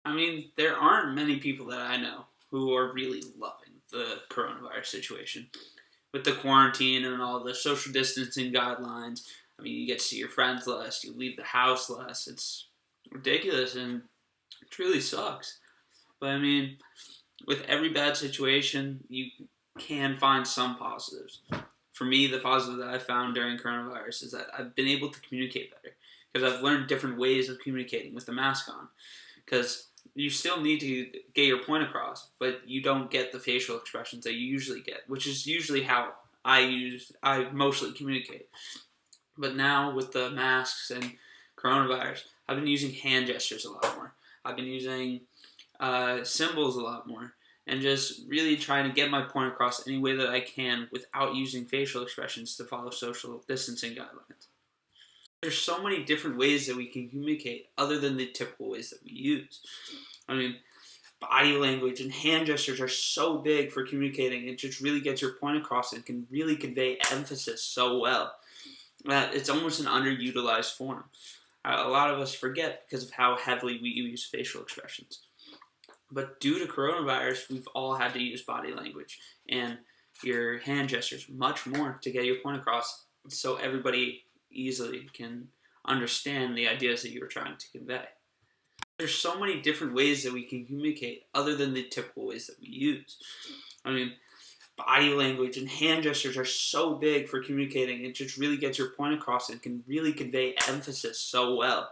I mean, there aren't many people that I know who are really loving the coronavirus situation. With the quarantine and all the social distancing guidelines, I mean, you get to see your friends less, you leave the house less. It's ridiculous and it truly sucks. But I mean, with every bad situation, you can find some positives. For me, the positive that I found during coronavirus is that I've been able to communicate better because I've learned different ways of communicating with the mask on. Because you still need to get your point across, but you don't get the facial expressions that you usually get, which is usually how I mostly communicate. But now with the masks and coronavirus, I've been using hand gestures a lot more. I've been using symbols a lot more, and just really trying to get my point across any way that I can without using facial expressions to follow social distancing guidelines. There's so many different ways that we can communicate other than the typical ways that we use. I mean, body language and hand gestures are so big for communicating. It just really gets your point across and can really convey emphasis so well that it's almost an underutilized form. A lot of us forget because of how heavily we use facial expressions. But due to coronavirus, we've all had to use body language and your hand gestures much more to get your point across so everybody easily can understand the ideas that you were trying to convey. There's so many different ways that we can communicate other than the typical ways that we use. I mean, body language and hand gestures are so big for communicating. It just really gets your point across and can really convey emphasis so well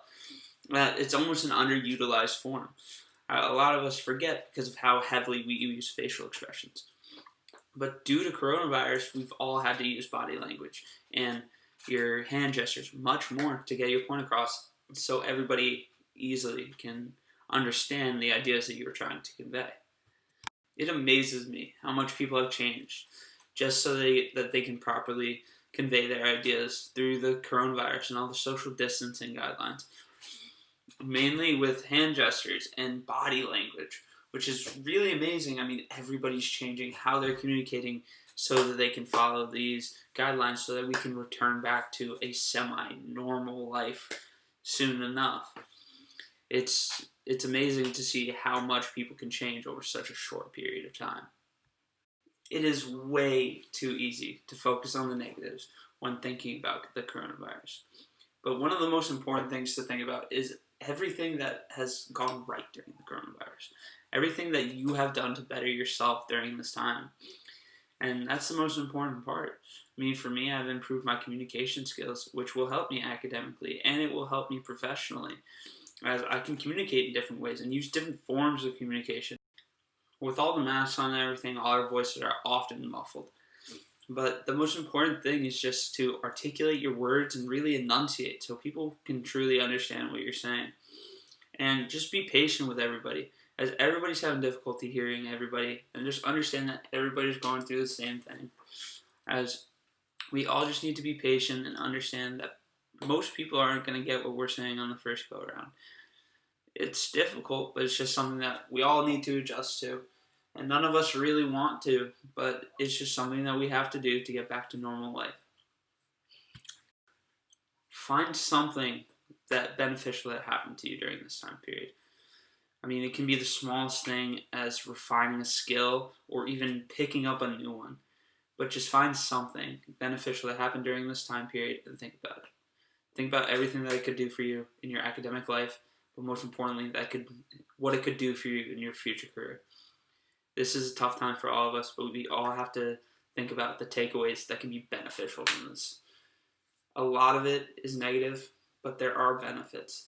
that it's almost an underutilized form. A lot of us forget because of how heavily we use facial expressions. But due to coronavirus, we've all had to use body language and your hand gestures much more to get your point across so everybody easily can understand the ideas that you were trying to convey. It amazes me how much people have changed just so that they can properly convey their ideas through the coronavirus and all the social distancing guidelines. Mainly with hand gestures and body language, which is really amazing. I mean, everybody's changing how they're communicating so that they can follow these guidelines so that we can return back to a semi-normal life soon enough. It's amazing to see how much people can change over such a short period of time. It is way too easy to focus on the negatives when thinking about the coronavirus. But one of the most important things to think about is everything that has gone right during the coronavirus. Everything that you have done to better yourself during this time. And that's the most important part. I mean, for me, I've improved my communication skills, which will help me academically, and it will help me professionally, as I can communicate in different ways and use different forms of communication. With all the masks on and everything, all our voices are often muffled. But the most important thing is just to articulate your words and really enunciate so people can truly understand what you're saying. And just be patient with everybody, as everybody's having difficulty hearing everybody, and just understand that everybody's going through the same thing. As we all just need to be patient and understand that most people aren't going to get what we're saying on the first go around. It's difficult, but it's just something that we all need to adjust to. And none of us really want to, but it's just something that we have to do to get back to normal life. Find something that beneficial that happened to you during this time period. I mean, it can be the smallest thing as refining a skill or even picking up a new one. But just find something beneficial that happened during this time period and think about it. Think about everything that it could do for you in your academic life, but most importantly, what it could do for you in your future career. This is a tough time for all of us, but we all have to think about the takeaways that can be beneficial from this. A lot of it is negative, but there are benefits.